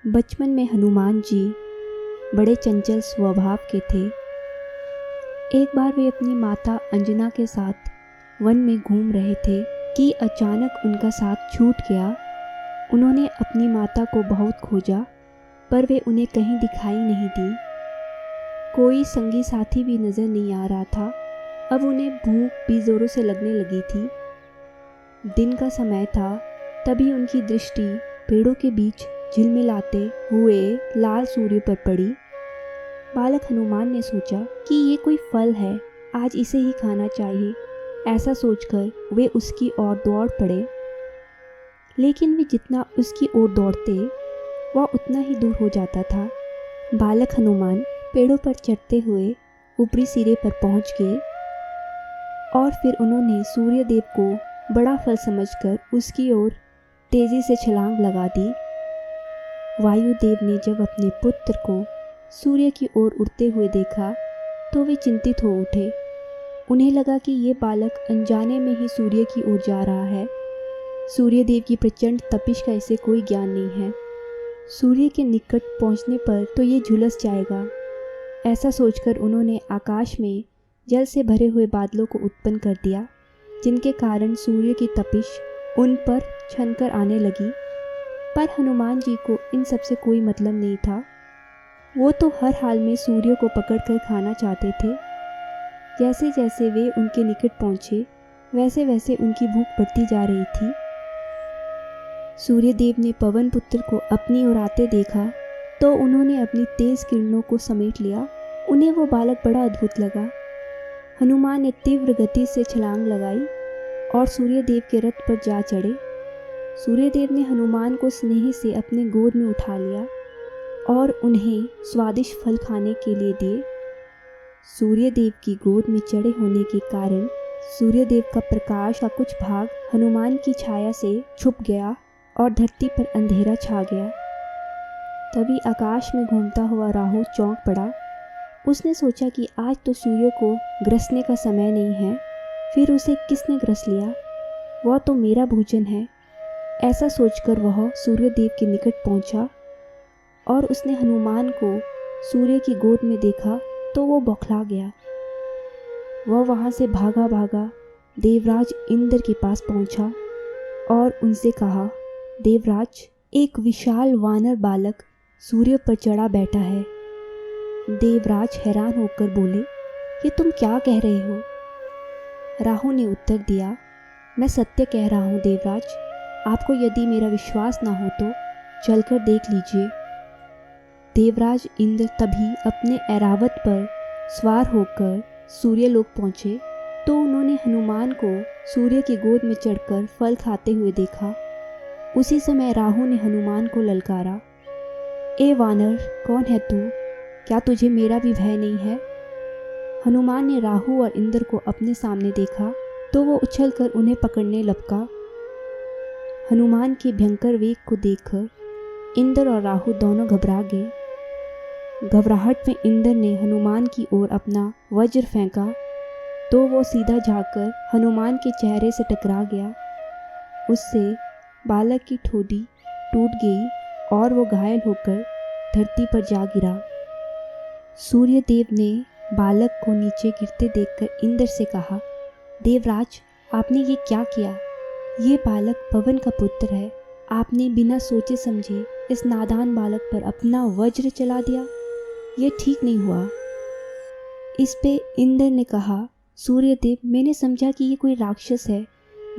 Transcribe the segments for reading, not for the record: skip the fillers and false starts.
बचपन में हनुमान जी बड़े चंचल स्वभाव के थे। एक बार वे अपनी माता अंजना के साथ वन में घूम रहे थे कि अचानक उनका साथ छूट गया। उन्होंने अपनी माता को बहुत खोजा पर वे उन्हें कहीं दिखाई नहीं दी। कोई संगी साथी भी नज़र नहीं आ रहा था। अब उन्हें भूख भी ज़ोरों से लगने लगी थी। दिन का समय था, तभी उनकी दृष्टि पेड़ों के बीच झिलमिलाते हुए लाल सूर्य पर पड़ी। बालक हनुमान ने सोचा कि ये कोई फल है, आज इसे ही खाना चाहिए। ऐसा सोचकर वे उसकी ओर दौड़ पड़े। लेकिन वे जितना उसकी ओर दौड़ते वह उतना ही दूर हो जाता था। बालक हनुमान पेड़ों पर चढ़ते हुए ऊपरी सिरे पर पहुंच गए और फिर उन्होंने सूर्य देव को बड़ा फल समझकर उसकी ओर तेजी से छलांग लगा दी। वायुदेव ने जब अपने पुत्र को सूर्य की ओर उड़ते हुए देखा तो वे चिंतित हो उठे। उन्हें लगा कि ये बालक अनजाने में ही सूर्य की ओर जा रहा है। सूर्य देव की प्रचंड तपिश का इसे कोई ज्ञान नहीं है। सूर्य के निकट पहुंचने पर तो ये झुलस जाएगा। ऐसा सोचकर उन्होंने आकाश में जल से भरे हुए बादलों को उत्पन्न कर दिया, जिनके कारण सूर्य की तपिश उन पर छनकर आने लगी। पर हनुमान जी को इन सब से कोई मतलब नहीं था। वो तो हर हाल में सूर्य को पकड़कर खाना चाहते थे। जैसे जैसे वे उनके निकट पहुंचे वैसे वैसे उनकी भूख बढ़ती जा रही थी। सूर्यदेव ने पवन पुत्र को अपनी ओर आते देखा तो उन्होंने अपनी तेज किरणों को समेट लिया। उन्हें वो बालक बड़ा अद्भुत लगा। हनुमान ने तीव्र गति से छलांग लगाई और सूर्यदेव के रथ पर जा चढ़े। सूर्यदेव ने हनुमान को स्नेह से अपने गोद में उठा लिया और उन्हें स्वादिष्ट फल खाने के लिए दिए। सूर्यदेव की गोद में चढ़े होने के कारण सूर्यदेव का प्रकाश का कुछ भाग हनुमान की छाया से छुप गया और धरती पर अंधेरा छा गया। तभी आकाश में घूमता हुआ राहु चौंक पड़ा। उसने सोचा कि आज तो सूर्य को ग्रसने का समय नहीं है। फिर उसे किसने ग्रस लिया? वह तो मेरा भोजन है। ऐसा सोचकर वह सूर्यदेव के निकट पहुंचा और उसने हनुमान को सूर्य की गोद में देखा तो वो बौखला गया। वह वहां से भागा भागा देवराज इंद्र के पास पहुंचा और उनसे कहा, देवराज, एक विशाल वानर बालक सूर्य पर चढ़ा बैठा है। देवराज हैरान होकर बोले, ये तुम क्या कह रहे हो? राहु ने उत्तर दिया, मैं सत्य कह रहा हूँ देवराज। आपको यदि मेरा विश्वास ना हो तो चलकर देख लीजिए। देवराज इंद्र तभी अपने ऐरावत पर सवार होकर सूर्यलोक पहुँचे तो उन्होंने हनुमान को सूर्य की गोद में चढ़कर फल खाते हुए देखा। उसी समय राहु ने हनुमान को ललकारा, ए वानर, कौन है तू? क्या तुझे मेरा भी भय नहीं है? हनुमान ने राहु और इंद्र को अपने सामने देखा तो वो उछलकर उन्हें पकड़ने लपका। हनुमान के भयंकर वेग को देखकर इंद्र और राहु दोनों घबरा गए। घबराहट में इंद्र ने हनुमान की ओर अपना वज्र फेंका तो वो सीधा जाकर हनुमान के चेहरे से टकरा गया। उससे बालक की ठोड़ी टूट गई और वो घायल होकर धरती पर जा गिरा। सूर्यदेव ने बालक को नीचे गिरते देखकर इंद्र से कहा, देवराज, आपने ये क्या किया? ये बालक पवन का पुत्र है। आपने बिना सोचे समझे इस नादान बालक पर अपना वज्र चला दिया। ये ठीक नहीं हुआ। इस पे इंद्र ने कहा, सूर्यदेव, मैंने समझा कि ये कोई राक्षस है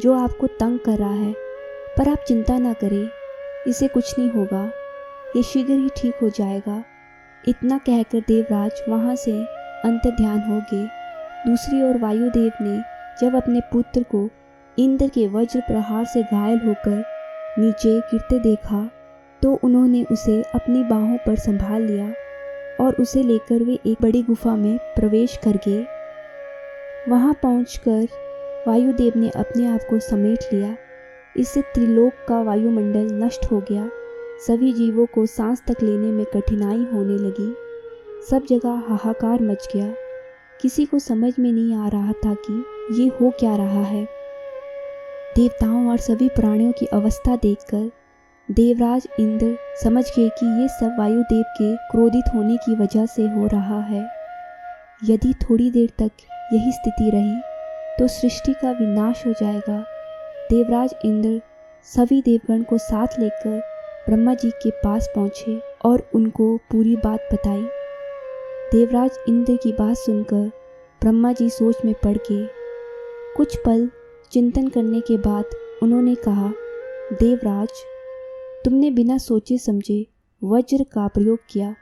जो आपको तंग कर रहा है, पर आप चिंता ना करें, इसे कुछ नहीं होगा, ये शीघ्र ही ठीक हो जाएगा। इतना कहकर देवराज वहाँ से अंतर्ध्यान हो गए। दूसरी ओर वायुदेव ने जब अपने पुत्र को इंद्र के वज्र प्रहार से घायल होकर नीचे गिरते देखा तो उन्होंने उसे अपनी बाहों पर संभाल लिया और उसे लेकर वे एक बड़ी गुफा में प्रवेश कर गए। वहां पहुंचकर वायुदेव ने अपने आप को समेट लिया। इससे त्रिलोक का वायुमंडल नष्ट हो गया। सभी जीवों को सांस तक लेने में कठिनाई होने लगी। सब जगह हाहाकार मच गया। किसी को समझ में नहीं आ रहा था कि ये हो क्या रहा है। देवताओं और सभी प्राणियों की अवस्था देखकर देवराज इंद्र समझ गए कि ये सब वायुदेव के क्रोधित होने की वजह से हो रहा है। यदि थोड़ी देर तक यही स्थिति रही तो सृष्टि का विनाश हो जाएगा। देवराज इंद्र सभी देवगण को साथ लेकर ब्रह्मा जी के पास पहुँचे और उनको पूरी बात बताई। देवराज इंद्र की बात सुनकर ब्रह्मा जी सोच में पड़ गए। कुछ पल चिंतन करने के बाद उन्होंने कहा, देवराज, तुमने बिना सोचे समझे वज्र का प्रयोग किया।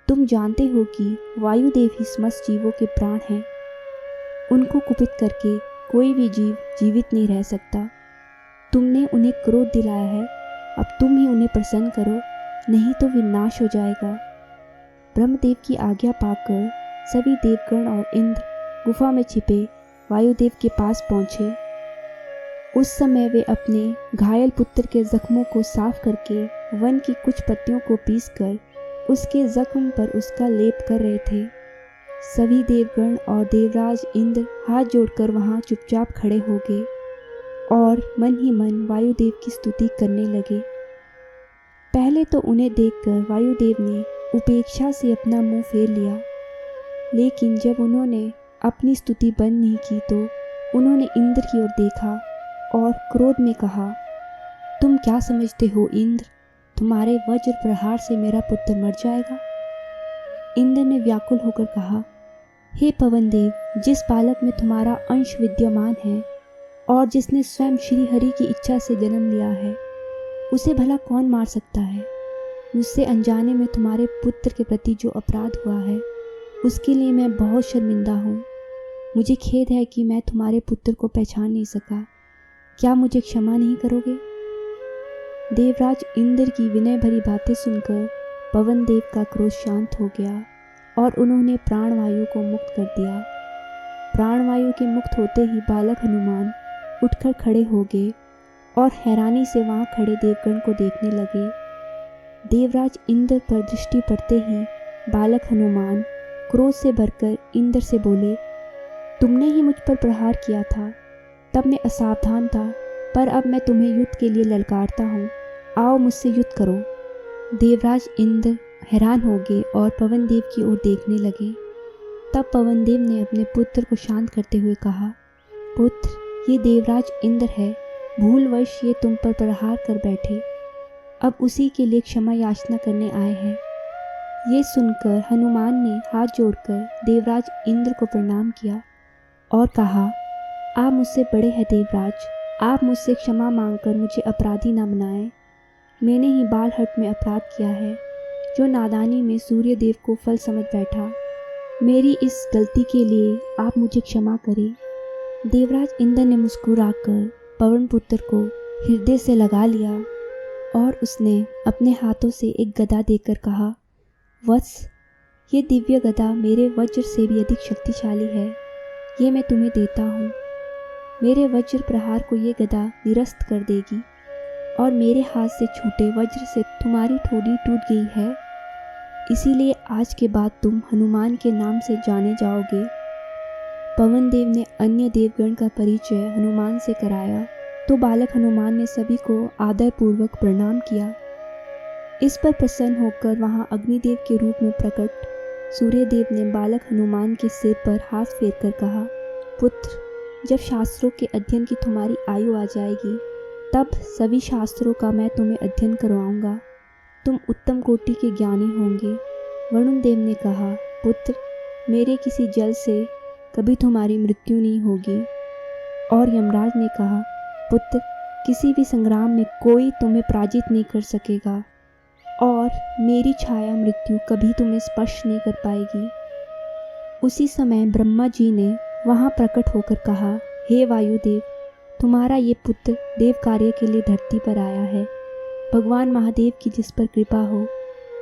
तुम जानते हो कि वायुदेव ही समस्त जीवों के प्राण हैं। उनको कुपित करके कोई भी जीव जीवित नहीं रह सकता। तुमने उन्हें क्रोध दिलाया है, अब तुम ही उन्हें प्रसन्न करो, नहीं तो विनाश हो जाएगा। ब्रह्मदेव की आज्ञा पाकर सभी देवगण और इंद्र गुफा में छिपे वायुदेव के पास पहुँचे। उस समय वे अपने घायल पुत्र के जख्मों को साफ करके वन की कुछ पत्तियों को पीसकर उसके जख्म पर उसका लेप कर रहे थे। सभी देवगण और देवराज इंद्र हाथ जोड़कर वहां चुपचाप खड़े हो गए और मन ही मन वायुदेव की स्तुति करने लगे। पहले तो उन्हें देखकर वायुदेव ने उपेक्षा से अपना मुंह फेर लिया, लेकिन जब उन्होंने अपनी स्तुति बंद नहीं की तो उन्होंने इंद्र की ओर देखा और क्रोध में कहा, तुम क्या समझते हो इंद्र, तुम्हारे वज्र प्रहार से मेरा पुत्र मर जाएगा? इंद्र ने व्याकुल होकर कहा, हे पवन देव, जिस बालक में तुम्हारा अंश विद्यमान है और जिसने स्वयं श्री हरि की इच्छा से जन्म लिया है, उसे भला कौन मार सकता है? मुझसे अनजाने में तुम्हारे पुत्र के प्रति जो अपराध हुआ है उसके लिए मैं बहुत शर्मिंदा हूँ। मुझे खेद है कि मैं तुम्हारे पुत्र को पहचान नहीं सका। क्या मुझे क्षमा नहीं करोगे? देवराज इंद्र की विनय भरी बातें सुनकर पवन देव का क्रोध शांत हो गया और उन्होंने प्राणवायु को मुक्त कर दिया। प्राणवायु के मुक्त होते ही बालक हनुमान उठकर खड़े हो गए और हैरानी से वहां खड़े देवगण को देखने लगे। देवराज इंद्र पर दृष्टि पड़ते ही बालक हनुमान क्रोध से भरकर इंद्र से बोले, तुमने ही मुझ पर प्रहार किया था, तब मैं असावधान था, पर अब मैं तुम्हें युद्ध के लिए ललकारता हूँ, आओ मुझसे युद्ध करो। देवराज इंद्र हैरान हो गए और पवन देव की ओर देखने लगे। तब पवन देव ने अपने पुत्र को शांत करते हुए कहा, पुत्र, ये देवराज इंद्र है, भूलवश ये तुम पर प्रहार कर बैठे, अब उसी के लिए क्षमा याचना करने आए हैं। ये सुनकर हनुमान ने हाथ जोड़कर देवराज इंद्र को प्रणाम किया और कहा, आप मुझसे बड़े हैं देवराज, आप मुझसे क्षमा मांगकर मुझे अपराधी न बनाएं। मैंने ही बालहट में अपराध किया है, जो नादानी में सूर्य देव को फल समझ बैठा। मेरी इस गलती के लिए आप मुझे क्षमा करें। देवराज इंद्र ने मुस्कुराकर पवन पुत्र को हृदय से लगा लिया और उसने अपने हाथों से एक गदा देकर कहा, वत्स, ये दिव्य गदा मेरे वज्र से भी अधिक शक्तिशाली है, ये मैं तुम्हें देता हूँ। मेरे वज्र प्रहार को ये गदा निरस्त कर देगी और मेरे हाथ से छूटे वज्र से तुम्हारी ठोड़ी टूट गई है, इसीलिए आज के बाद तुम हनुमान के नाम से जाने जाओगे। पवन देव ने अन्य देवगण का परिचय हनुमान से कराया तो बालक हनुमान ने सभी को आदरपूर्वक प्रणाम किया। इस पर प्रसन्न होकर वहां अग्निदेव के रूप में प्रकट सूर्यदेव ने बालक हनुमान के सिर पर हाथ फेरकर कहा, पुत्र, जब शास्त्रों के अध्ययन की तुम्हारी आयु आ जाएगी तब सभी शास्त्रों का मैं तुम्हें अध्ययन करवाऊंगा। तुम उत्तम कोटि के ज्ञानी होंगे। वरुण देव ने कहा, पुत्र, मेरे किसी जल से कभी तुम्हारी मृत्यु नहीं होगी। और यमराज ने कहा, पुत्र, किसी भी संग्राम में कोई तुम्हें पराजित नहीं कर सकेगा और मेरी छाया मृत्यु कभी तुम्हें स्पर्श नहीं कर पाएगी। उसी समय ब्रह्मा जी ने वहां प्रकट होकर कहा, हे वायुदेव, तुम्हारा ये पुत्र देव कार्य के लिए धरती पर आया है। भगवान महादेव की जिस पर कृपा हो,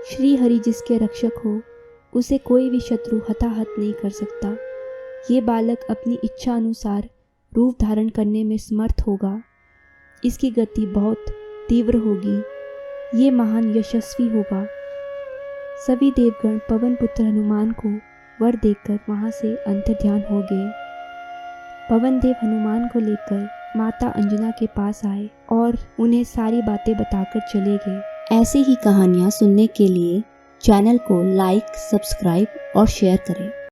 श्री हरि जिसके रक्षक हो, उसे कोई भी शत्रु हताहत नहीं कर सकता। ये बालक अपनी इच्छा अनुसार रूप धारण करने में समर्थ होगा। इसकी गति बहुत तीव्र होगी। ये महान यशस्वी होगा। सभी देवगण पवन पुत्र हनुमान को वर देकर वहां से अंतर्ध्यान हो गए। पवन देव हनुमान को लेकर माता अंजना के पास आए और उन्हें सारी बातें बताकर चले गए। ऐसी ही कहानियाँ सुनने के लिए चैनल को लाइक, सब्सक्राइब और शेयर करें।